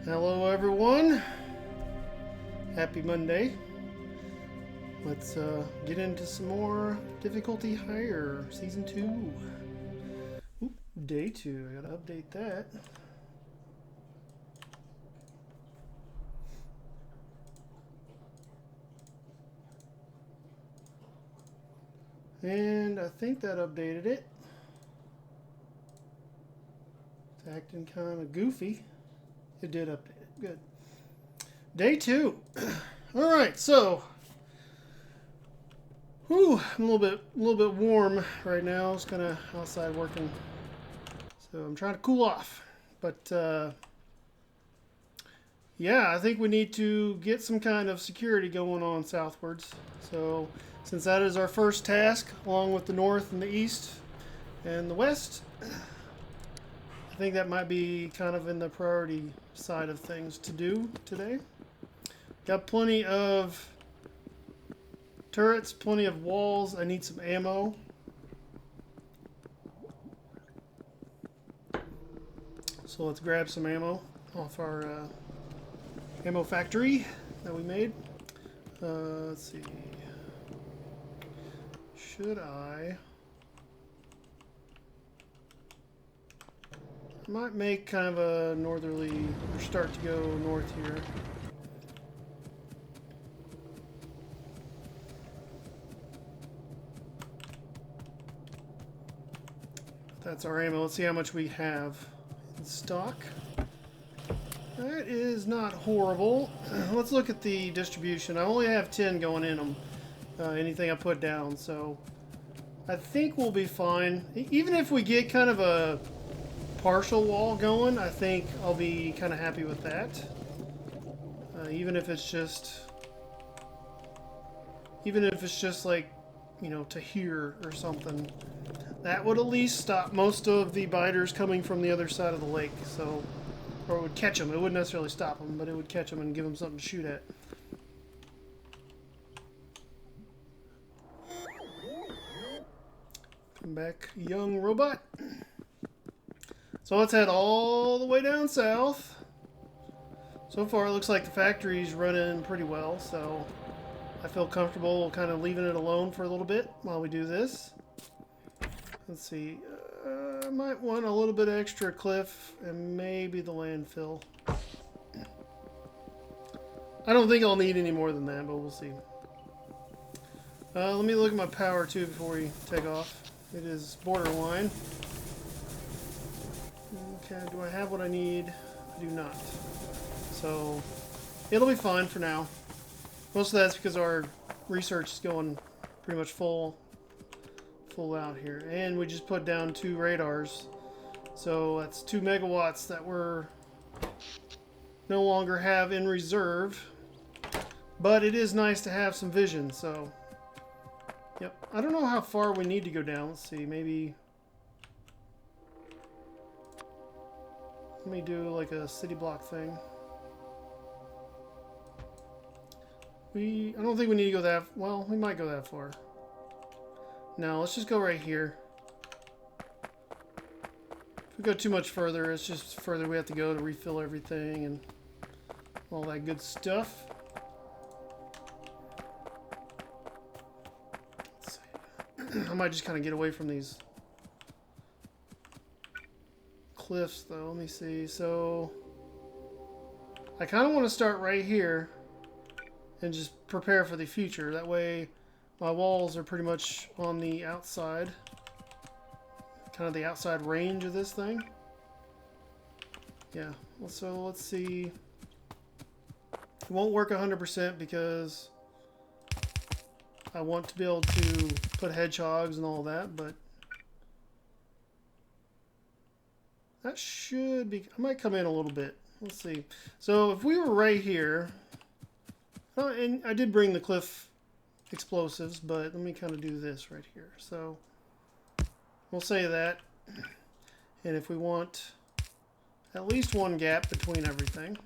Hello everyone, happy Monday. Let's get into some more difficulty higher, season 2. Oop, day 2, I gotta update that. And I think that updated it. It's acting kind of goofy. It did update it, good. Day 2. Alright, so I'm a little bit warm right now. It's kind of outside working, so I'm trying to cool off. But yeah, I think we need to get some kind of security going on southwards. So since that is our first task, along with the north and the east and the west, I think that might be kind of in the priority side of things to do today. Got plenty of turrets, plenty of walls. I need some ammo. So let's grab some ammo off our ammo factory that we made. Let's see. Should I might make kind of a northerly, or start to go north here. That's our ammo. Let's see how much we have in stock. That is not horrible. Let's look at the distribution. I only have 10 going in them. Anything I put down, so I think we'll be fine. Even if we get kind of a partial wall going, I think I'll be kind of happy with that. Even if it's just like, you know, to here or something. That would at least stop most of the biters coming from the other side of the lake. So, or it would catch them. It wouldn't necessarily stop them, but it would catch them and give them something to shoot at. Come back, young robot. So let's head all the way down south. So far, it looks like the factory's running pretty well, so I feel comfortable kind of leaving it alone for a little bit while we do this. Let's see. I might want a little bit of extra cliff and maybe the landfill. I don't think I'll need any more than that, but we'll see. Let me look at my power too before we take off. It is borderline. Okay, do I have what I need? I do not. So, it'll be fine for now. Most of that's because our research is going pretty much full out here. And we just put down 2 radars. So, that's 2 megawatts that we're no longer have in reserve. But it is nice to have some vision, so... Yep. I don't know how far we need to go down. Let's see, maybe... Let me do like a city block thing. I don't think we need to go that... Well, we might go that far. No, let's just go right here. If we go too much further, it's just further we have to go to refill everything and all that good stuff. Let's see. I might just kind of get away from these cliffs though. Let me see. So I kind of want to start right here and just prepare for the future. That way my walls are pretty much on the outside, kind of the outside range of this thing. Yeah, so let's see. It won't work 100% because I want to be able to put hedgehogs and all that, but that should be... I might come in a little bit. Let's see. So if we were right here... Oh, and I did bring the cliff explosives, but let me kind of do this right here. So we'll say that. And if we want at least 1 gap between everything...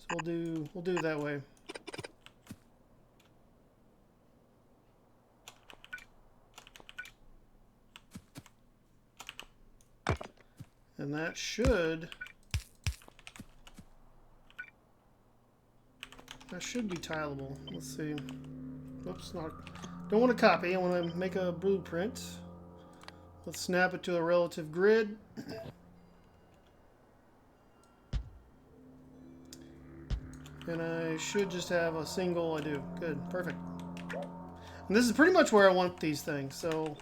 So we'll do it that way. And that should be tileable. Let's see. Whoops, not. Don't want to copy. I want to make a blueprint. Let's snap it to a relative grid. And I should just have a single. I do. Good. Perfect. And this is pretty much where I want these things. So,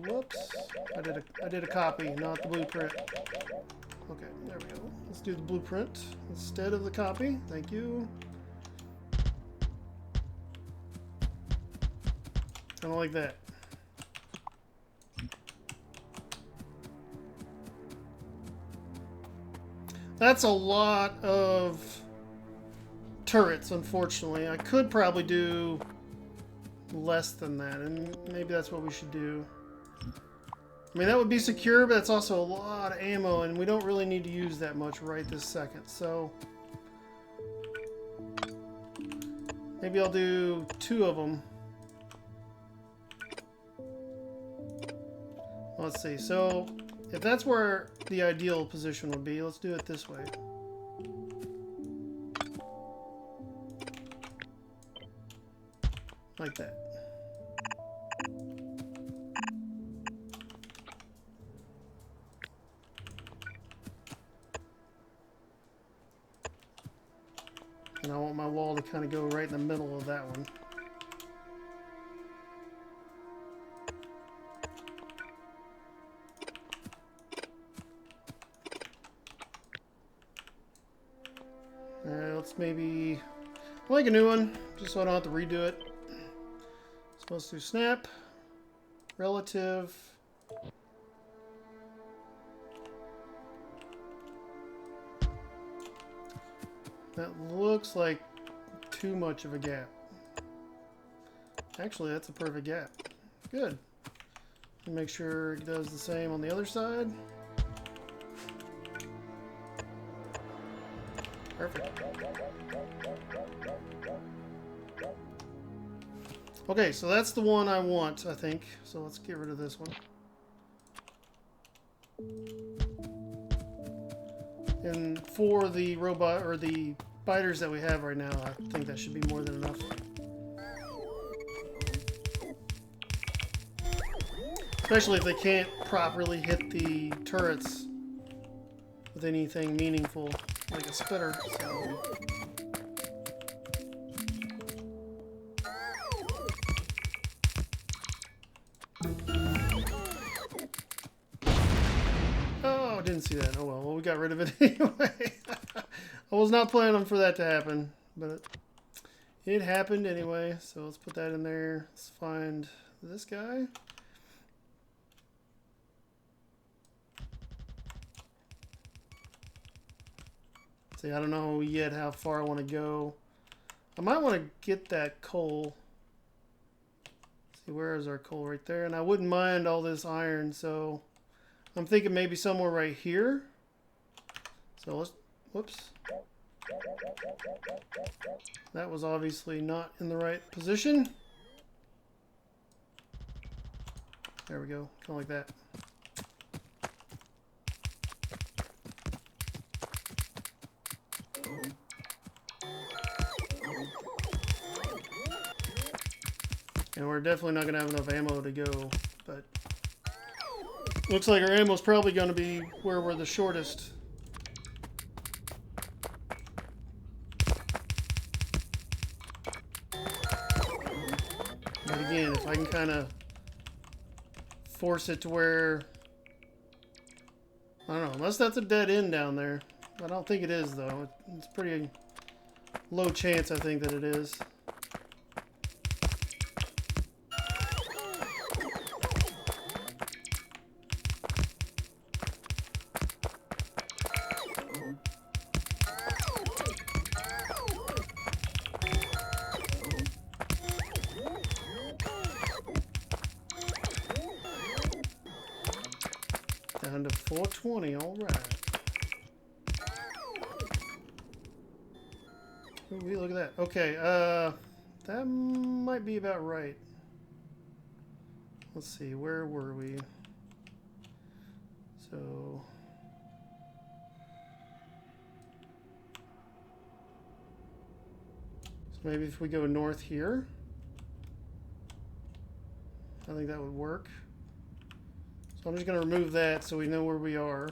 whoops. I did a copy, not the blueprint. Okay, there we go. Let's do the blueprint instead of the copy. Thank you. Kind of like that. That's a lot of turrets, unfortunately. I could probably do less than that, and maybe that's what we should do. I mean, that would be secure, but that's also a lot of ammo, and we don't really need to use that much right this second. So maybe I'll do 2 of them. Let's see. So if that's where the ideal position would be, let's do it this way. Like that. And I want my wall to kind of go right in the middle of that one. Let's maybe make a new one, just so I don't have to redo it. Supposed to snap, relative. That looks like too much of a gap. Actually, that's a perfect gap. Good. Make sure it does the same on the other side. Perfect. Okay, so that's the one I want, I think. So let's get rid of this one. And for the robot or the biters that we have right now, I think that should be more than enough. Especially if they can't properly hit the turrets with anything meaningful, like a spitter. So. Oh, I didn't see that. Oh well, we got rid of it anyway. I was not planning for that to happen, but it happened anyway. So let's put that in there. Let's find this guy. See, I don't know yet how far I want to go. I might want to get that coal. See, where is our coal? Right there. And I wouldn't mind all this iron, so I'm thinking maybe somewhere right here. So let's, whoops. That was obviously not in the right position. There we go, kind of like that. And we're definitely not going to have enough ammo to go, but looks like our ammo is probably going to be where we're the shortest. But again, if I can kind of force it to where, I don't know, unless that's a dead end down there. I don't think it is, though. It's pretty low chance, I think, that it is. Down to 420, all right. Ooh, look at that. Okay, that might be about right. Let's see, where were we? So maybe if we go north here, I think that would work. So I'm just going to remove that so we know where we are.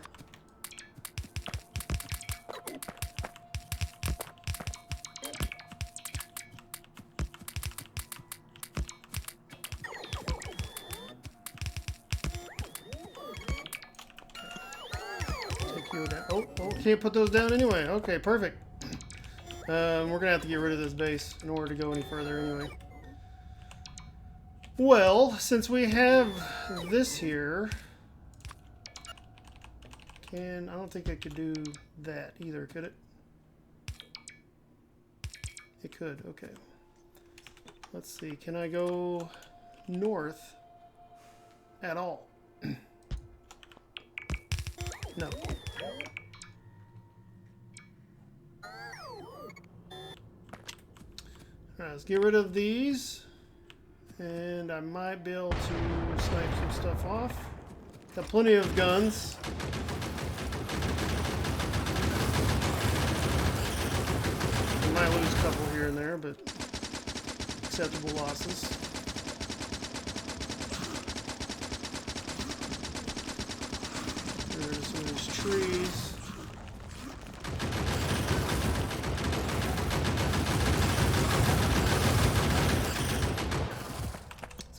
Take you down. Oh, can't put those down anyway. Okay, perfect. We're going to have to get rid of this base in order to go any further anyway. Well, since we have this here, I don't think I could do that either, could it? It could, okay. Let's see, can I go north at all? No. Alright, let's get rid of these. And I might be able to snipe some stuff off. Got plenty of guns. I might lose a couple here and there, but acceptable losses. There's some of these trees.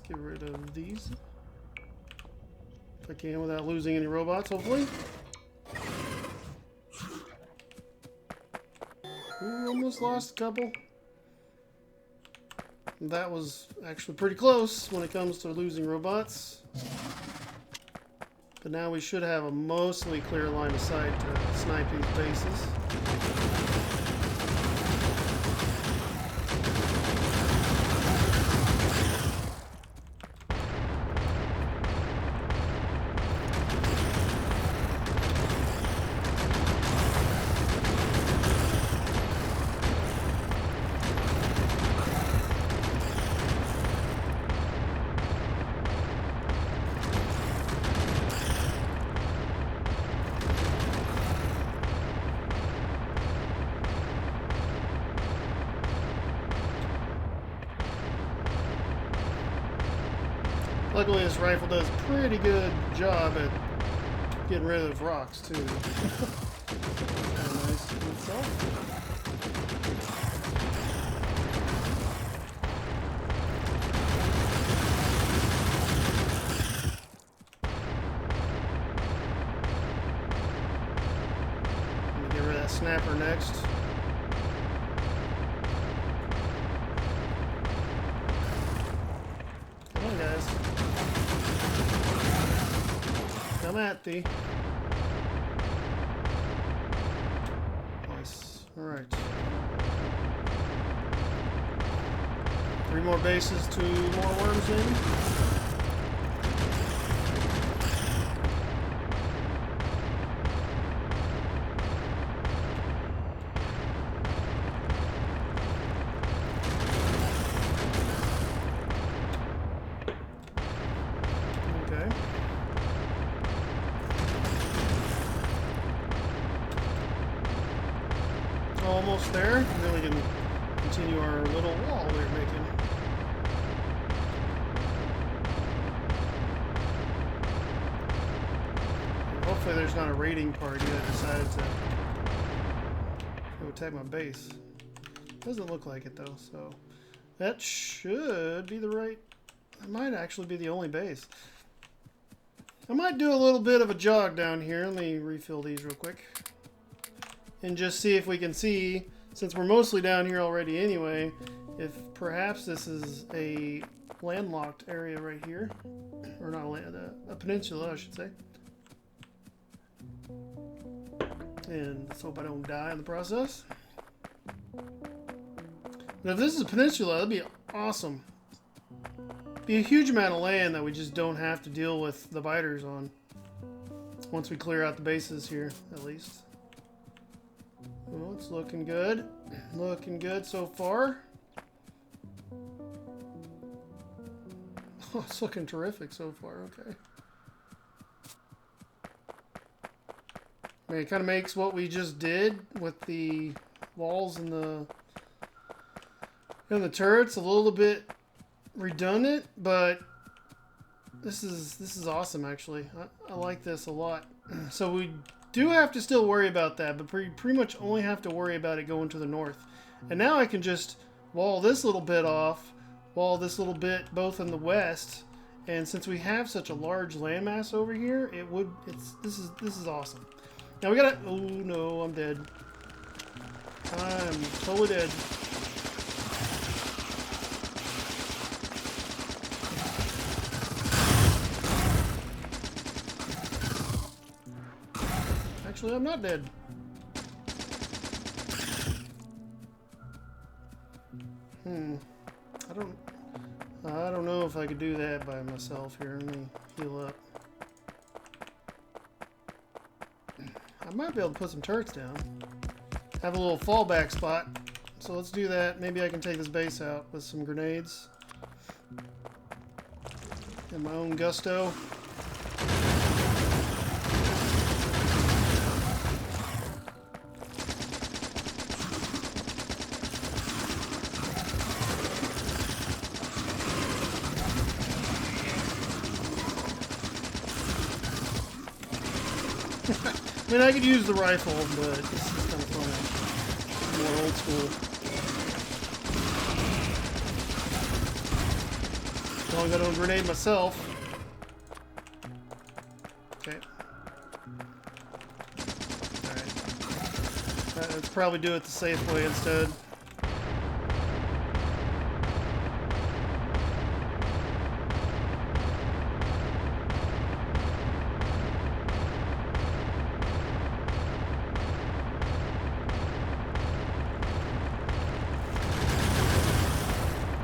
Get rid of these if I can without losing any robots, hopefully. Ooh, almost lost a couple. That was actually pretty close when it comes to losing robots. But now we should have a mostly clear line of sight to snipe these bases. Luckily, this rifle does a pretty good job at getting rid of rocks, too. Kind of nice in itself. Let me get rid of that snapper next. Come on, guys. Come at thee. Nice. Alright. 3 more bases, 2 more worms in. Almost there, and then we can continue our little wall we're making. And hopefully there's not a raiding party that decided to go attack my base. Doesn't look like it though, so that should be the right... That might actually be the only base. I might do a little bit of a jog down here. Let me refill these real quick. And just see if we can see, since we're mostly down here already anyway, if perhaps this is a landlocked area right here. Or not a peninsula, I should say. And let's hope I don't die in the process. But if this is a peninsula, that'd be awesome. Be a huge amount of land that we just don't have to deal with the biters on. Once we clear out the bases here, at least. Well, it's looking good. Looking good so far. Oh, it's looking terrific so far. Okay. I mean, it kind of makes what we just did with the walls and the turrets a little bit redundant, but this is awesome actually. I like this a lot. So we do have to still worry about that, but pretty much only have to worry about it going to the north. And now I can just wall this little bit off, wall this little bit both in the west, and since we have such a large landmass over here, this is awesome. Now we gotta, oh no, I'm dead. I'm totally dead. Actually, I'm not dead. I don't know if I could do that by myself here. Let me heal up. I might be able to put some turrets down. Have a little fallback spot. So let's do that. Maybe I can take this base out with some grenades. In my own gusto. I mean, I could use the rifle, but this is kind of fun. More old school. Well, I'm going to grenade myself. Okay. Alright. Let's probably do it the safe way instead.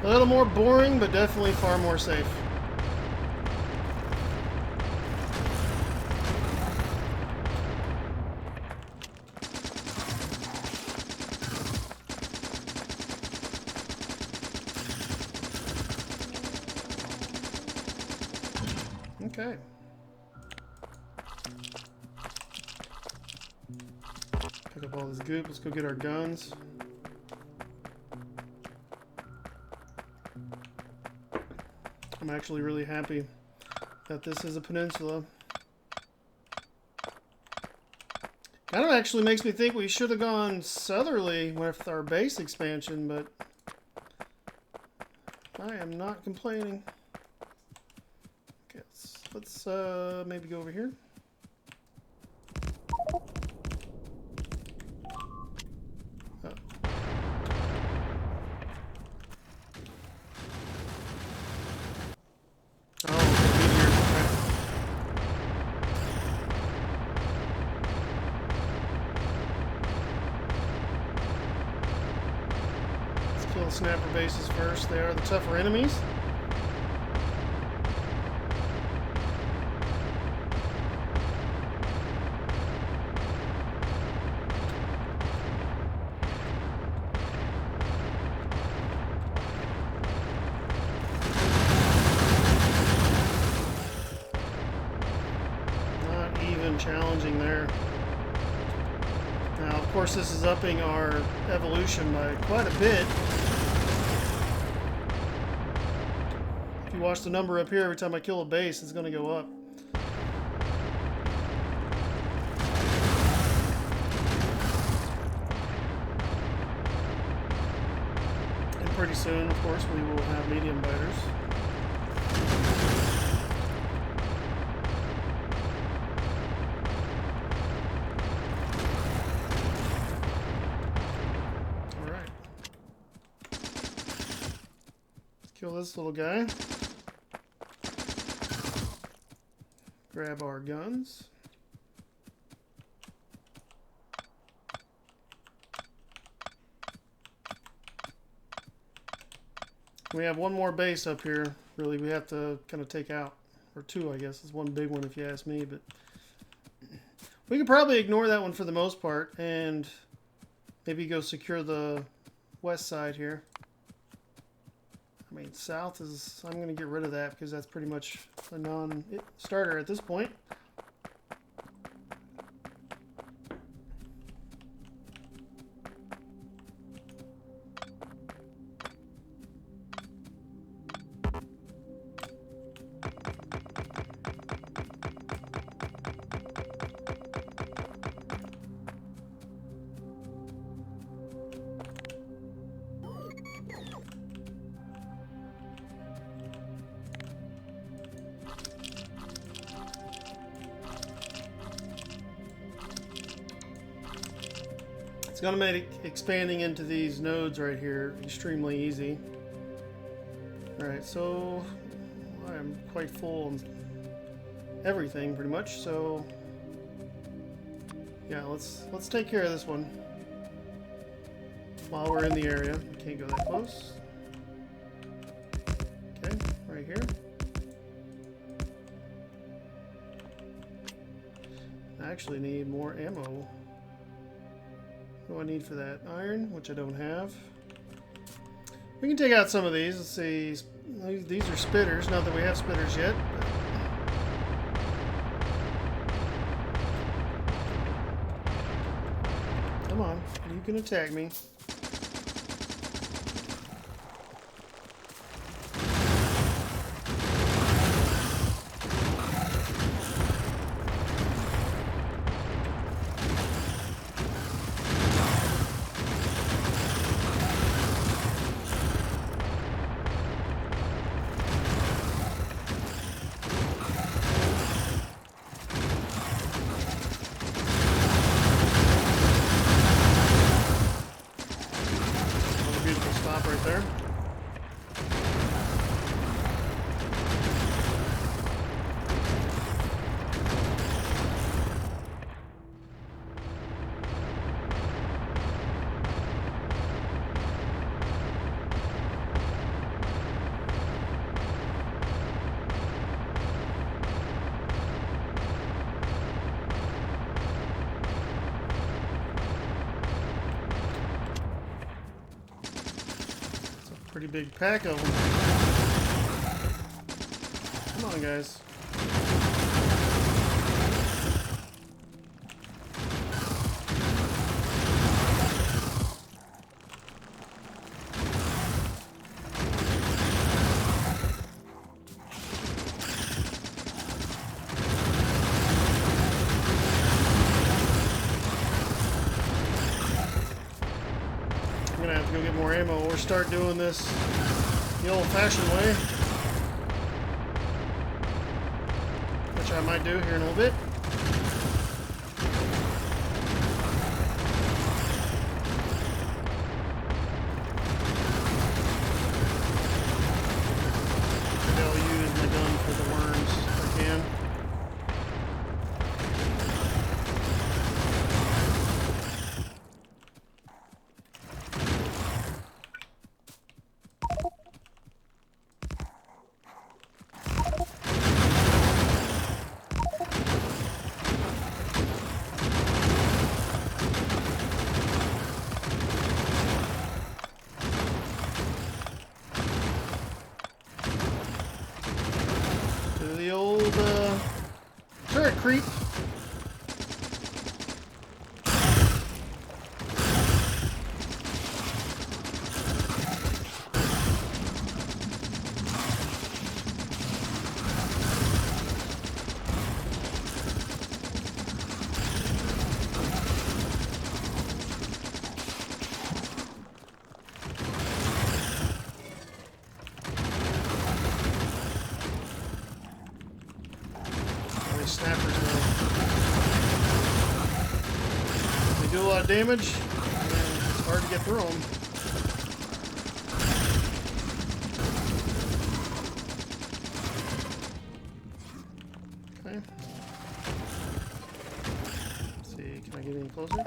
A little more boring, but definitely far more safe. Okay. Pick up all this goop. Let's go get our guns. I'm actually really happy that this is a peninsula. Kind of actually makes me think we should have gone southerly with our base expansion, but I am not complaining. Okay, let's maybe go over here. Kill the snapper bases first. They are the tougher enemies. Not even challenging there. Now, of course, this is upping our evolution by quite a bit. If you watch the number up here, every time I kill a base, it's going to go up. And pretty soon, of course, we will have medium biters. Kill this little guy. Grab our guns. We have one more base up here, really, we have to kind of take out. Or two, I guess. It's one big one if you ask me, but we could probably ignore that one for the most part and maybe go secure the west side here. I mean, south is... I'm going to get rid of that because that's pretty much a non-starter at this point. It's going to make expanding into these nodes right here extremely easy. Alright, so I'm quite full on everything pretty much, so yeah, let's take care of this one while we're in the area. We can't go that close. Okay, right here. I actually need more ammo. What do I need for that? Iron, which I don't have. We can take out some of these. Let's see. These are spitters. Not that we have spitters yet. Come on. You can attack me. Pretty big pack of them. Come on, guys. I'm gonna have to go get more ammo or start doing this the old-fashioned way, which I might do here in a little bit. Maybe I'll use my gun for the worms if I can. The old turret creep. Snappers though. They do a lot of damage, and it's hard to get through them. Okay. Let's see, can I get any closer?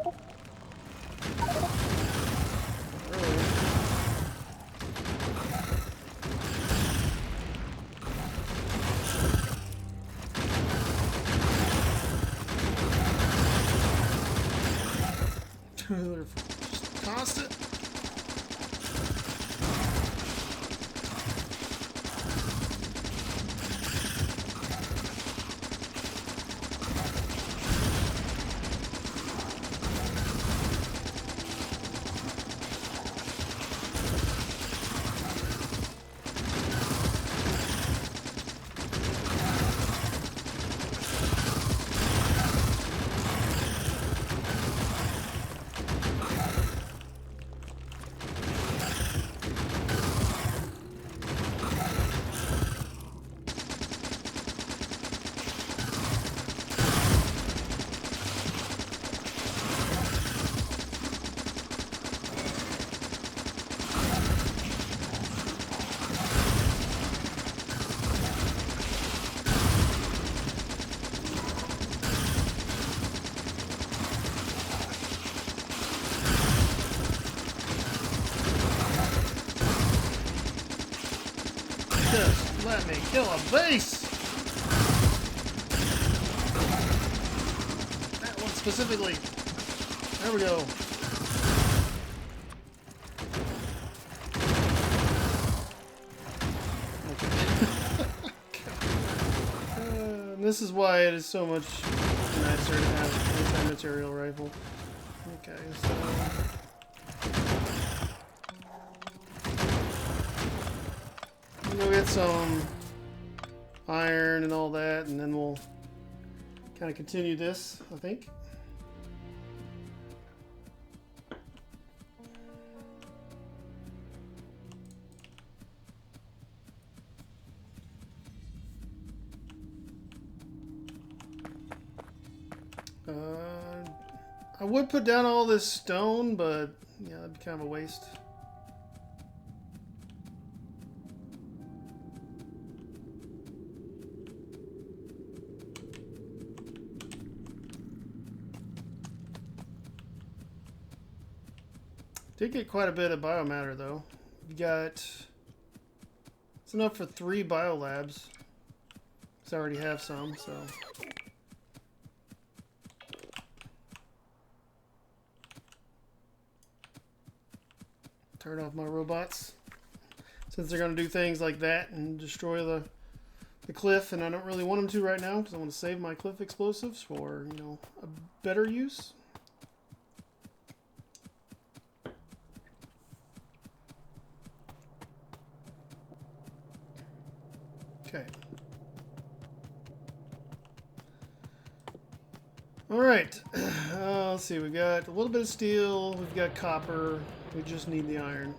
Not really. Just toss it. Kill a base! That one specifically. There we go. And this is why it is so much nicer to have an anti-material rifle. Okay, so... we'll get some iron and all that, and then we'll kind of continue this, I think. I would put down all this stone, but yeah, that'd be kind of a waste. Did get quite a bit of biomatter though. We got, it's enough for 3 biolabs. Because I already have some, so. Turn off my robots. Since they're going to do things like that and destroy the cliff, and I don't really want them to right now because I want to save my cliff explosives for, you know, a better use. Okay. Alright. Let's see. We've got a little bit of steel. We've got copper. We just need the iron.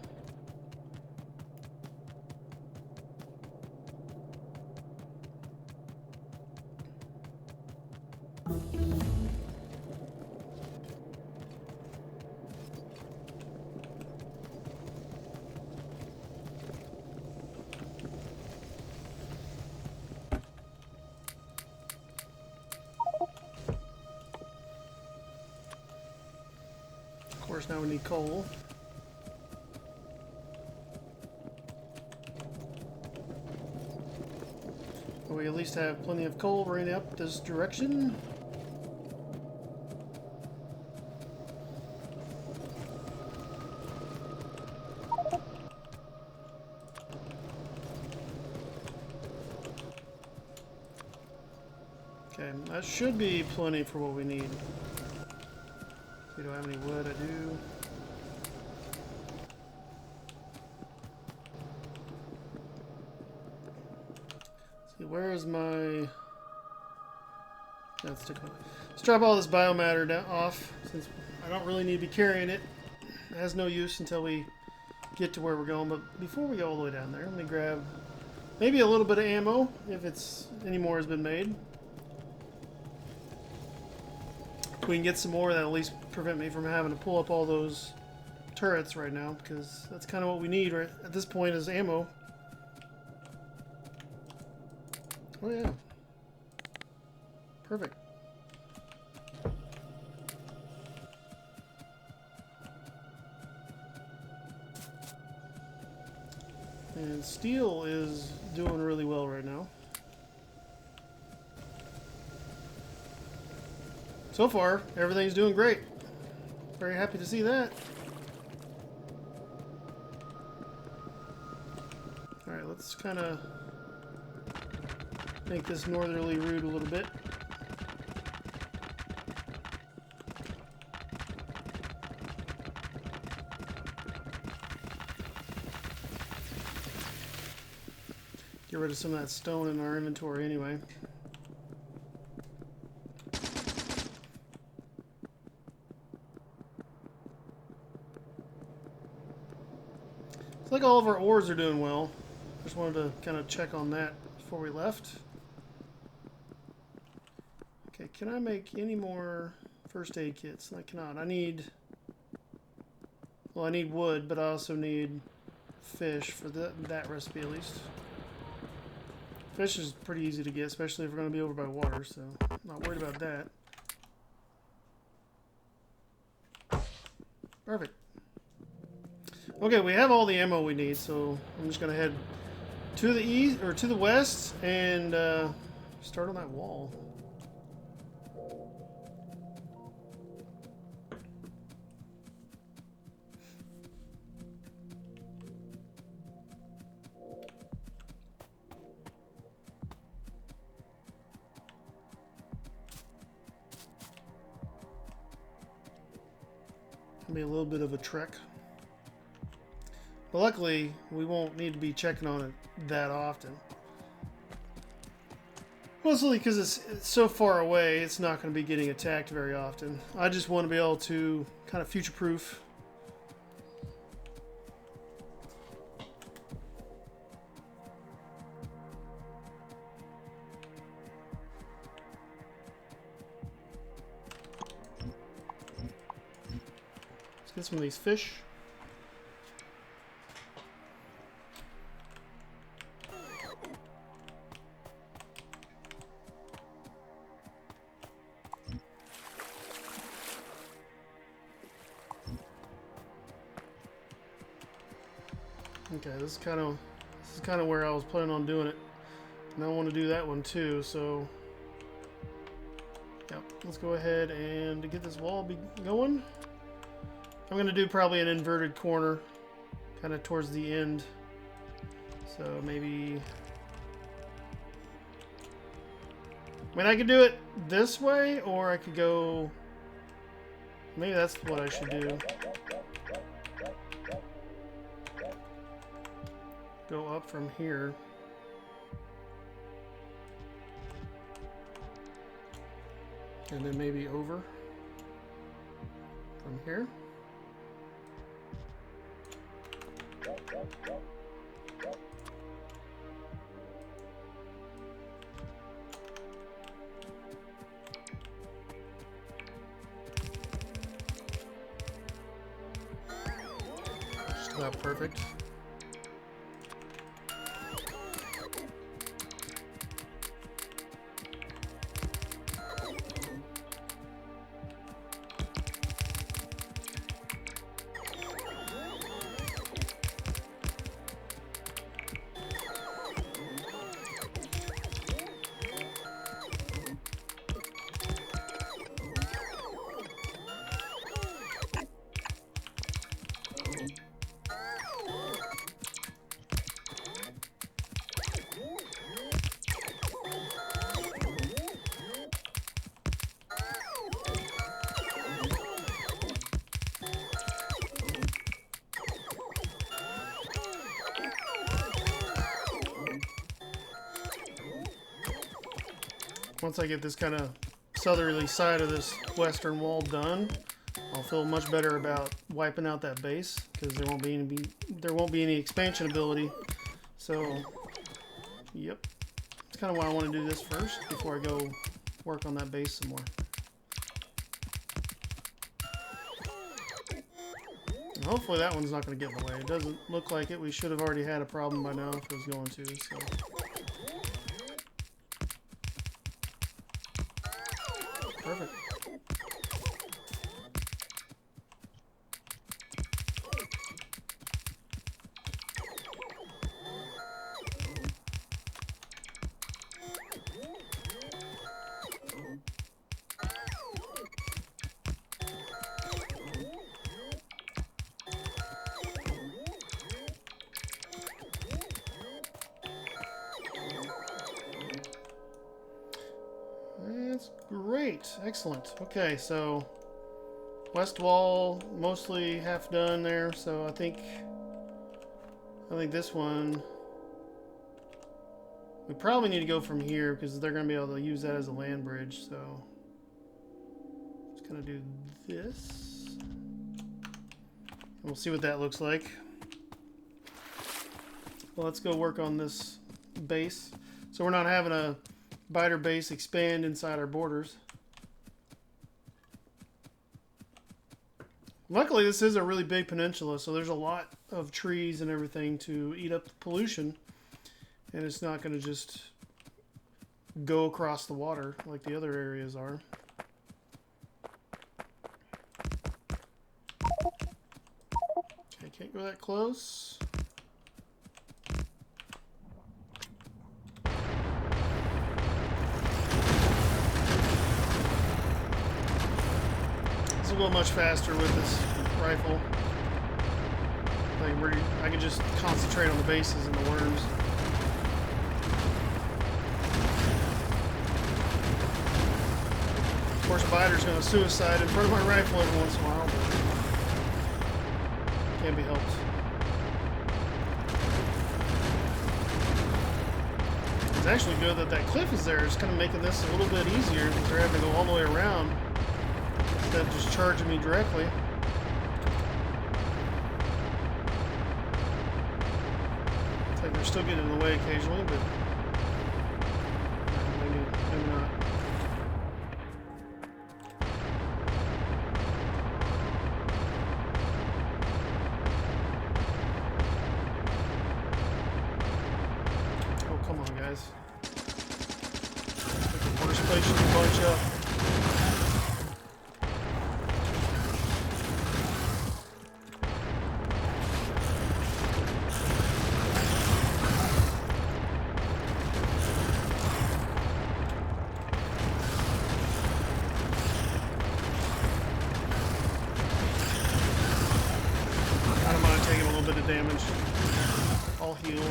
Of course, now we need coal. We at least have plenty of coal running up this direction. Okay, that should be plenty for what we need. See, do I have any wood? I do. Where is my... That's too close. Let's drop all this biomatter down off, since I don't really need to be carrying it. It has no use until we get to where we're going. But before we go all the way down there, let me grab maybe a little bit of ammo, if it's any more has been made. If we can get some more, that'll at least prevent me from having to pull up all those turrets right now, because that's kind of what we need right at this point is ammo. Oh yeah. Perfect. And steel is doing really well right now. So far, everything's doing great. Very happy to see that. Alright, let's kind of make this northerly route a little bit. Get rid of some of that stone in our inventory anyway. It's like all of our ores are doing well. Just wanted to kind of check on that before we left. Okay, can I make any more first aid kits? I cannot. I need... Well, I need wood, but I also need fish for that recipe at least. Fish is pretty easy to get, especially if we're going to be over by water, so I'm not worried about that. Perfect. Okay, we have all the ammo we need, so I'm just going to head to the east or to the west and start on that wall. Be a little bit of a trek, but luckily we won't need to be checking on it that often, mostly because it's so far away. It's not going to be getting attacked very often. I just want to be able to kind of future-proof. Get some of these fish. Okay, this is kind of where I was planning on doing it, and I want to do that one too. So, yep, let's go ahead and get this wall going. I'm going to do probably an inverted corner kind of towards the end. So maybe... I mean, I could do it this way, or I could go... Maybe that's what I should do. Go up from here. And then maybe over from here. Just about perfect. Once I get this kind of southerly side of this western wall done, I'll feel much better about wiping out that base, because there won't be any expansion ability. So, yep, that's kind of why I want to do this first before I go work on that base some more. And hopefully that one's not going to get in the way. It doesn't look like it. We should have already had a problem by now if it was going to. So. Perfect. That's great. Excellent. Okay, so west wall mostly half done there, so I think this one we probably need to go from here because they're going to be able to use that as a land bridge. So just going to do this. And we'll see what that looks like. Well, let's go work on this base. So we're not having a biter base expand inside our borders. Luckily, this is a really big peninsula, so there's a lot of trees and everything to eat up the pollution, and it's not going to just go across the water like the other areas are. Okay, can't go that close. go much faster with this rifle. Like where I can just concentrate on the bases and the worms. Of course, a biter's going to suicide in front of my rifle every once in a while, but can't be helped. It's actually good that that cliff is there. It's kind of making this a little bit easier because they're having to go all the way around instead of just charging me directly. It's like they're still getting in the way occasionally, but no, maybe not. Oh, come on, guys. Like the worst place you can bunch up. Damage. I'll heal.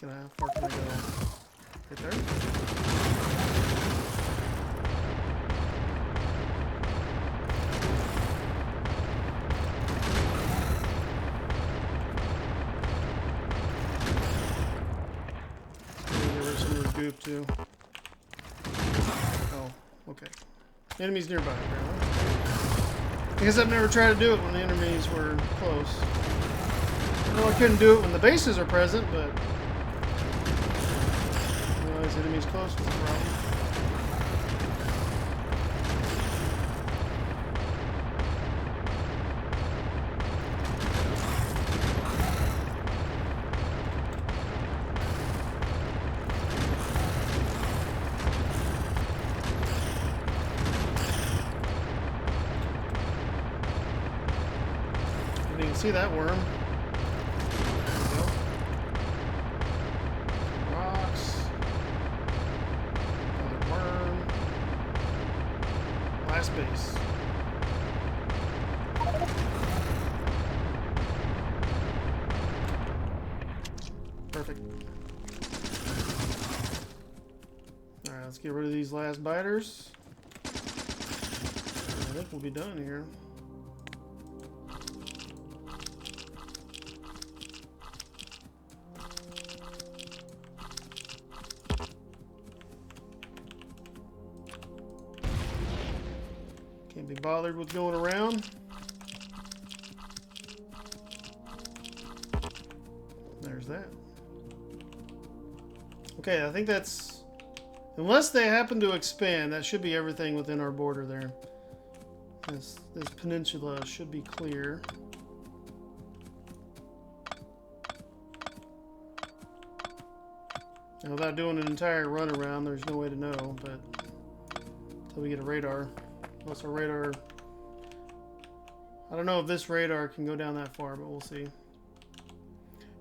How far can I go? Right there? Get rid of some of the goop too. Oh, okay. Enemies nearby, apparently. I guess I've never tried to do it when the enemies were close. I know I couldn't do it when the bases are present, but these enemies close was the problem. You can see that worm. There we go. Some rocks. Another worm. Last base. Perfect. Alright, let's get rid of these last biters. I think we'll be done here. Can't be bothered with going around. There's that. Okay, I think that's... Unless they happen to expand, that should be everything within our border there. This peninsula should be clear. Now, without doing an entire run around, there's no way to know, but until we get a radar. Unless our radar... I don't know if this radar can go down that far, but we'll see.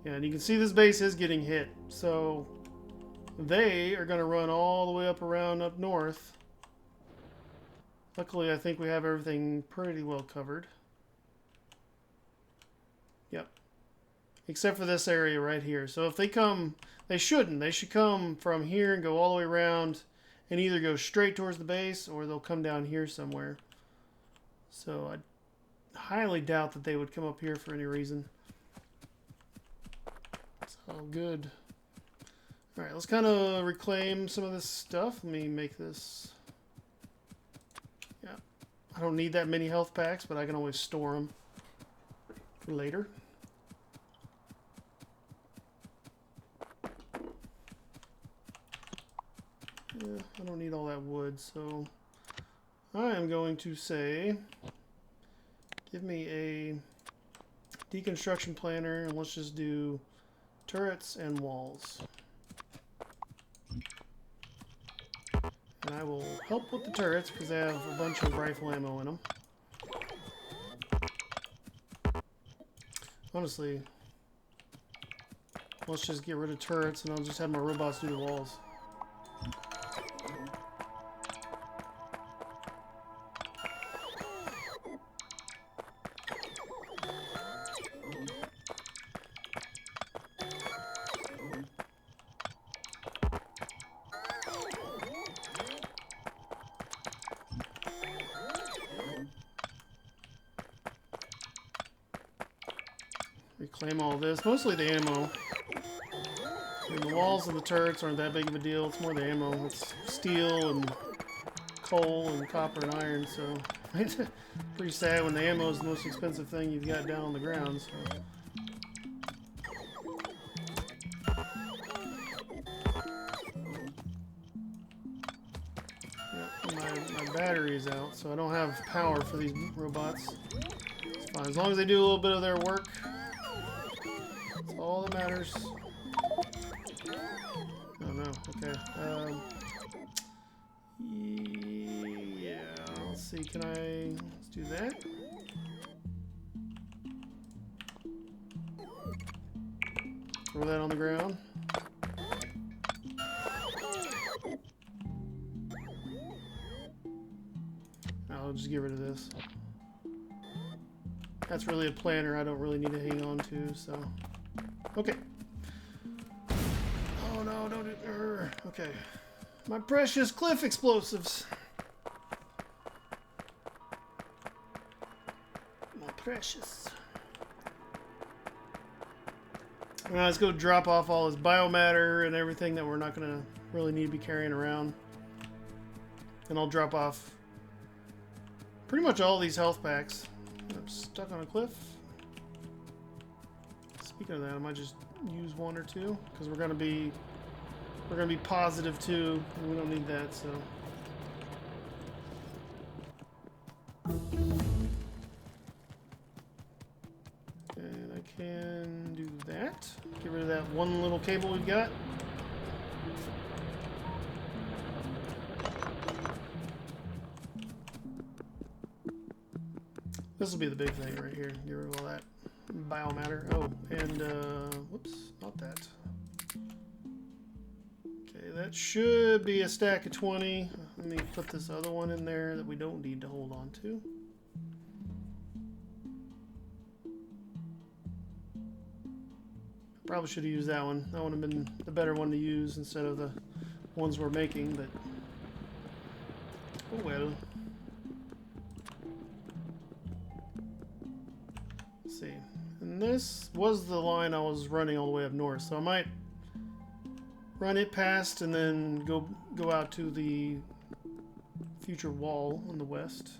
Yeah, and you can see this base is getting hit, so they are going to run all the way up around up north. Luckily, I think we have everything pretty well covered. Yep. Except for this area right here. So if they come... They shouldn't. They should come from here and go all the way around and either go straight towards the base or they'll come down here somewhere. So I highly doubt that they would come up here for any reason. So good. Alright, let's kind of reclaim some of this stuff. Let me make this... Yeah. I don't need that many health packs, but I can always store them for later. Yeah, I don't need all that wood, so I am going to say, give me a deconstruction planner, and let's just do turrets and walls. And I will help with the turrets because they have a bunch of rifle ammo in them. Honestly, let's just get rid of turrets and I'll just have my robots do the walls. Claim all this. Mostly the ammo. And the walls of the turrets aren't that big of a deal. It's more the ammo. It's steel and coal and copper and iron, so it's pretty sad when the ammo is the most expensive thing you've got down on the ground. So. My battery is out, so I don't have power for these robots. It's fine. As long as they do a little bit of their work, that's all that matters. Oh no, okay. Yeah, let's see, let's do that. Throw that on the ground. I'll just get rid of this. That's really a planner I don't really need to hang on to, so. Okay. Oh no, don't do okay. My precious cliff explosives. My precious. Well, let's go drop off all this biomatter and everything that we're not going to really need to be carrying around. And I'll drop off pretty much all these health packs. I'm stuck on a cliff. Speaking of that, I might just use one or two because we're gonna be positive too, and we don't need that. So. And I can do that. Get rid of that one little cable we've got. This will be the big thing right here. Get rid of all that biomatter. Oh, and whoops, not that. Okay, that should be a stack of 20. Let me put this other one in there that we don't need to hold on to. Probably should have used that one. That would have been the better one to use instead of the ones we're making, but oh well. See, and this was the line I was running all the way up north, so I might run it past and then go out to the future wall on the west.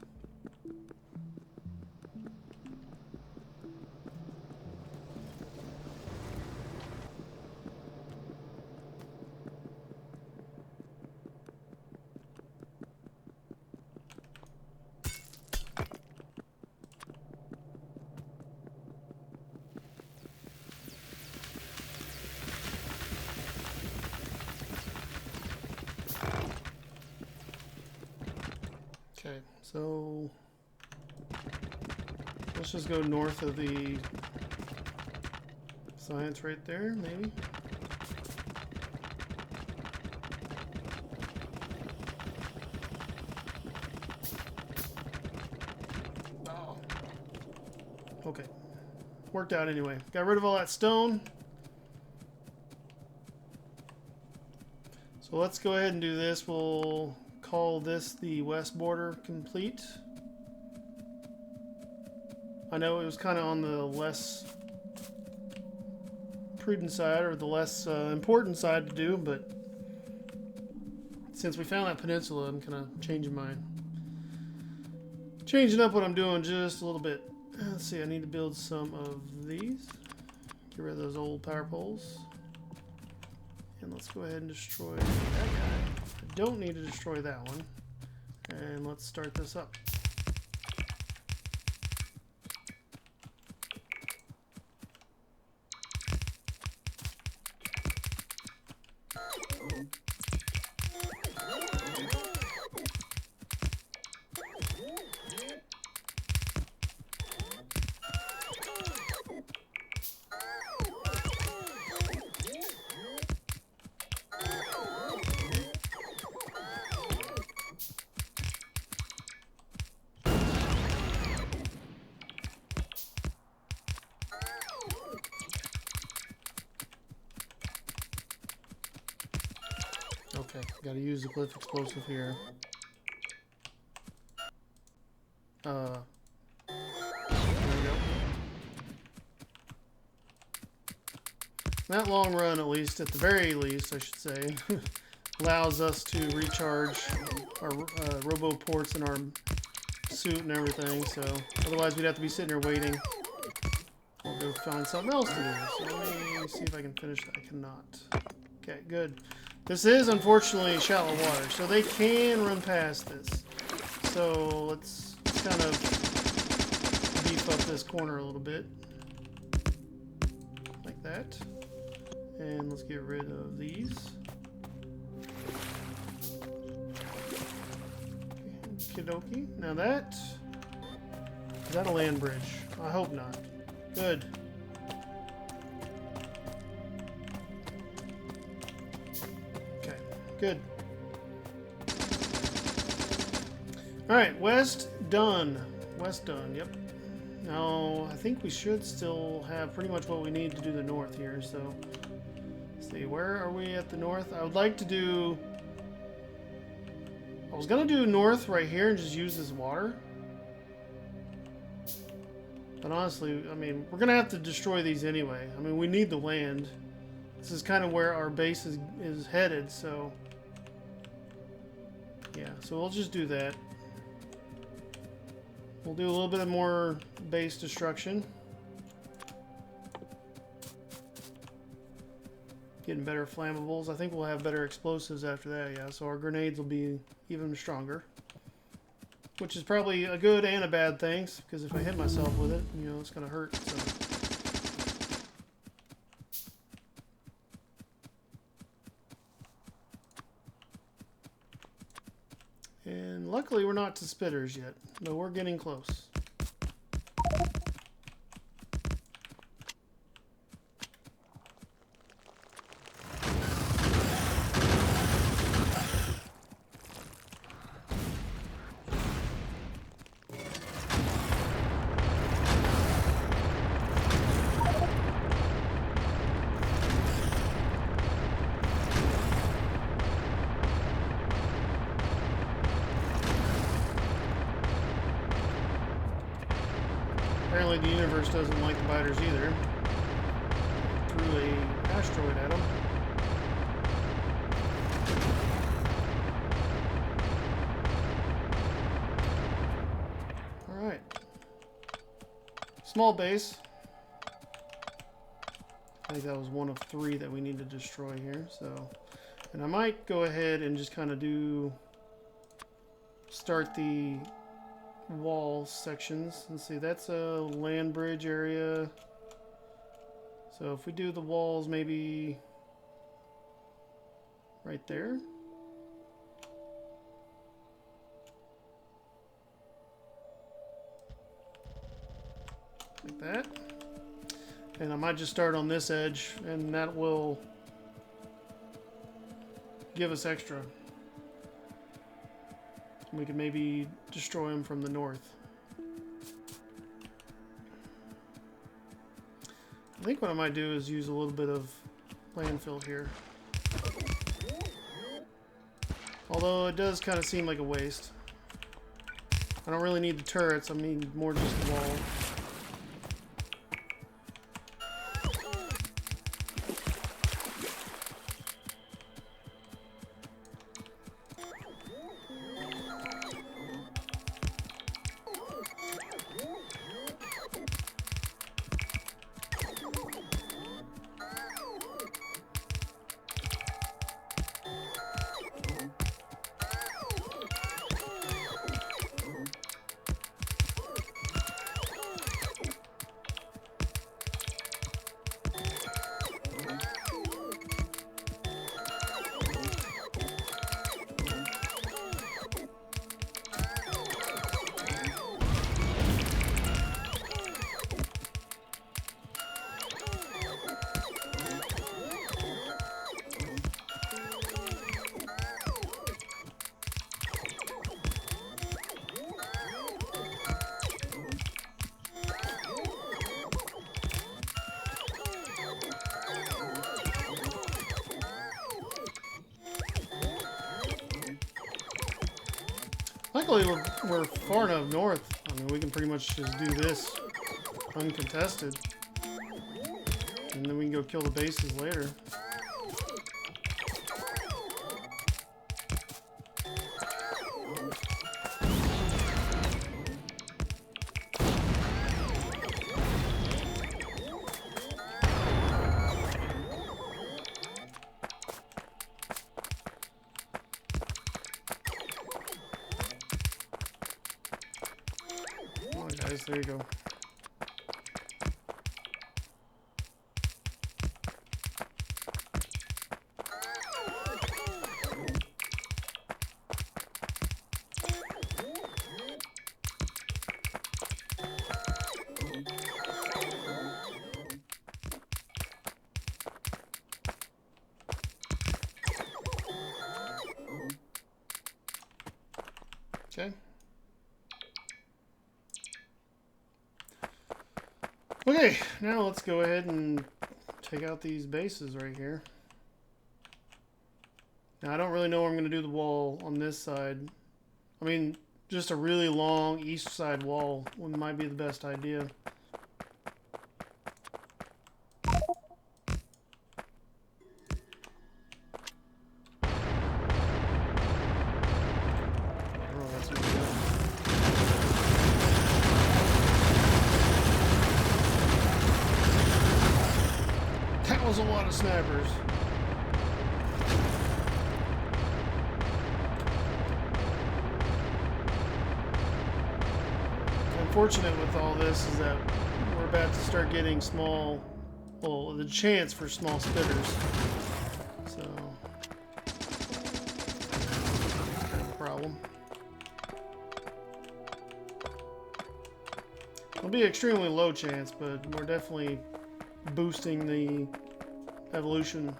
Okay, so let's just go north of the science right there, maybe. Oh. Okay. Worked out anyway. Got rid of all that stone. So let's go ahead and do this. We'll call this the west border complete. I know it was kind of on the less prudent side or the less important side to do, but since we found that peninsula, I'm kind of changing up what I'm doing just a little bit. Let's see, I need to build some of these. Get rid of those old power poles. And let's go ahead and destroy that guy. I don't need to destroy that one. And let's start this up. Okay, gotta use the cliff explosive here. There we go. That long run, at least, at the very least, I should say, allows us to recharge our robo ports in our suit and everything. So otherwise, we'd have to be sitting here waiting. We'll go find something else to do. So let me see if I can finish that. I cannot. Okay, good. This is unfortunately shallow water, so they can run past this. So let's kind of beef up this corner a little bit. Like that. And let's get rid of these. Okie dokie. Now that... Is that a land bridge? I hope not. Good. Okay, good. Alright, west done. West done, yep. Now, I think we should still have pretty much what we need to do the north here, so... Let's see, where are we at the north? I would like to do... I was gonna do north right here and just use this water. But honestly, I mean, we're gonna have to destroy these anyway. I mean, we need the land. This is kind of where our base is headed, so... Yeah, so we'll just do that. We'll do a little bit of more base destruction. Getting better flammables. I think we'll have better explosives after that, yeah. So our grenades will be even stronger. Which is probably a good and a bad thing, because if I hit myself with it, you know, it's going to hurt. So. And luckily we're not to spitters yet, but we're getting close. Apparently the universe doesn't like the biters either. Threw an asteroid at them. Alright. Small base. I think that was one of 3 that we need to destroy here. So, and I might go ahead and just kind of start the wall sections. Let's see, that's a land bridge area. So if we do the walls maybe right there. Like that. And I might just start on this edge, and that will give us extra. We could maybe destroy them from the north. I think what I might do is use a little bit of landfill here. Although it does kind of seem like a waste. I don't really need the turrets, I mean more just the wall. Luckily, we're far enough north. I mean, we can pretty much just do this uncontested. And and then we can go kill the bases later. Come on, guys, there you go. Okay. Okay, now let's go ahead and take out these bases right here. Now, I don't really know where I'm going to do the wall on this side. I mean, just a really long east side wall might be the best idea. That was a lot of snappers. Unfortunate with all this is that we're about to start getting small, well, the chance for small spitters. So, that's kind of a problem. It'll be extremely low chance, but we're definitely boosting the evolution.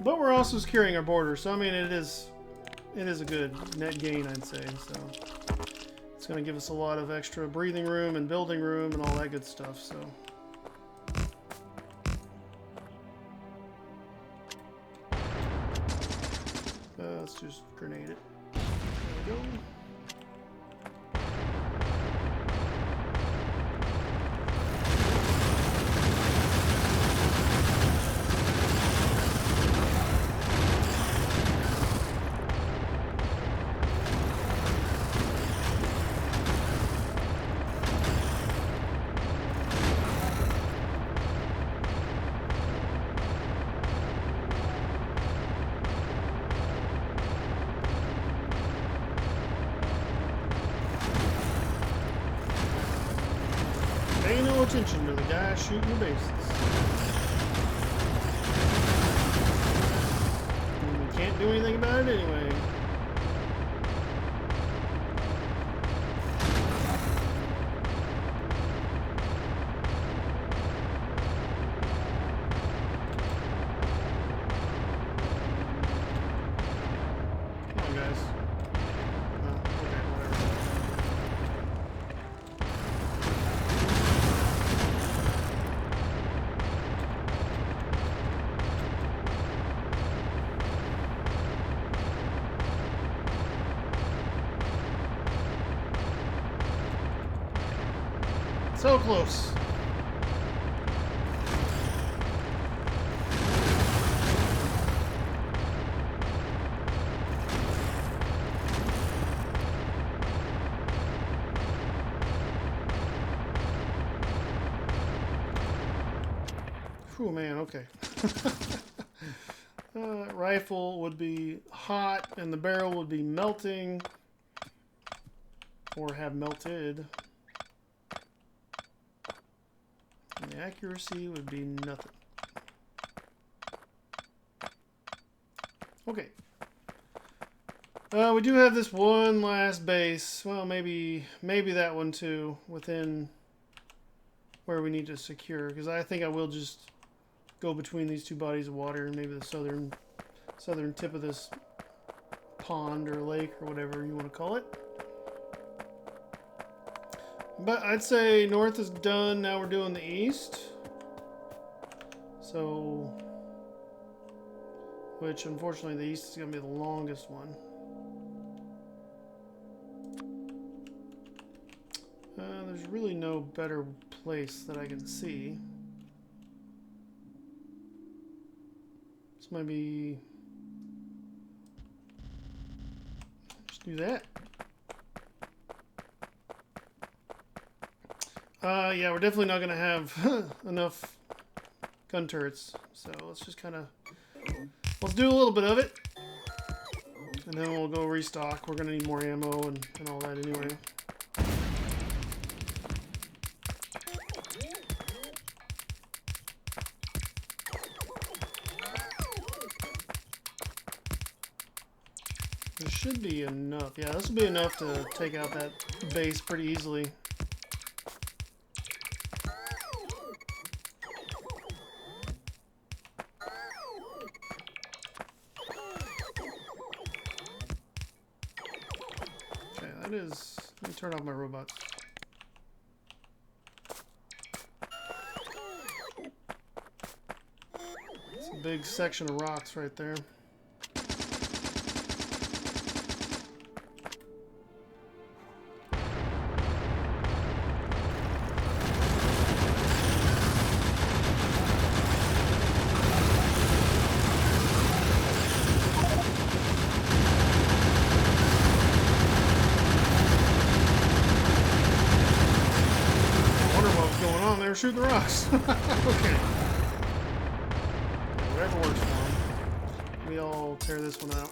But we're also securing our border, so I mean it is a good net gain, I'd say. So it's going to give us a lot of extra breathing room and building room and all that good stuff. So let's just grenade it. There we go. Pay no attention to the guy shooting the bases. And can't do anything about it anyway. Come on, guys. Okay, whatever. So close. Whew, man, okay. Rifle would be hot and the barrel would be melting or have melted. And the accuracy would be nothing. Okay. We do have this one last base. Well, maybe that one too, within where we need to secure. Because I think I will just go between these two bodies of water, maybe the southern tip of this pond or lake or whatever you want to call it. But I'd say north is done. Now we're doing the east. So, which unfortunately the east is going to be the longest one. There's really no better place that I can see. This might be... Just do that. Yeah, we're definitely not going to have enough gun turrets. So let's just kind of... Let's do a little bit of it. And then we'll go restock. We're going to need more ammo and all that anyway. There should be enough. Yeah, this will be enough to take out that base pretty easily. Okay, that is... Let me turn off my robots. It's a big section of rocks right there. Shoot the rocks. Okay. Whatever works for them. Maybe I'll tear this one out.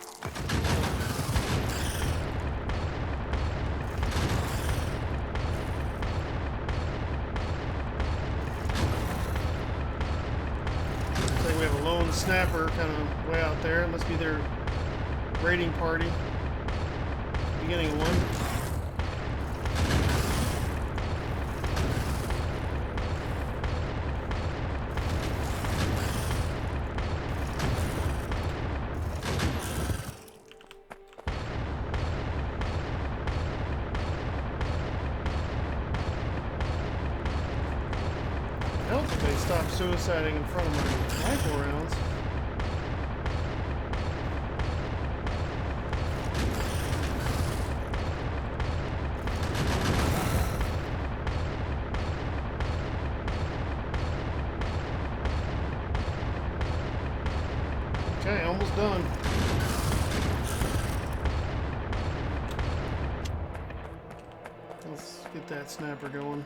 Looks like we have a lone snapper kind of way out there. It must be their raiding party. Beginning of one. They stopped suiciding in front of my rifle rounds. Okay, almost done. Let's get that snapper going.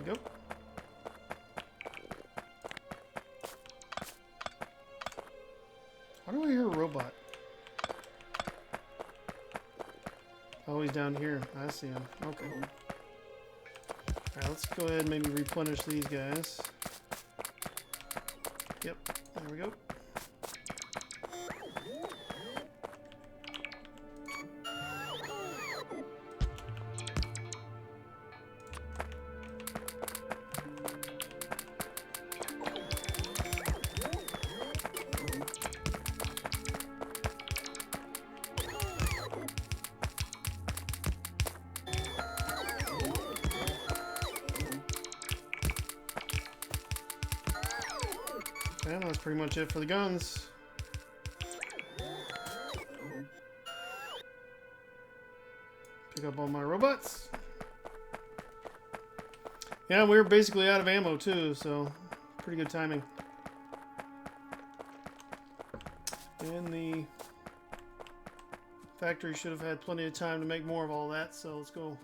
Go. Why do I hear a robot? Oh, he's down here. I see him. Okay. Alright, let's go ahead and maybe replenish these guys. Yep, there we go. And that's pretty much it for the guns. Pick up all my robots. Yeah, we were basically out of ammo too, so pretty good timing. And the factory should have had plenty of time to make more of all that, so let's go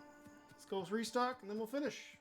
restock and then we'll finish.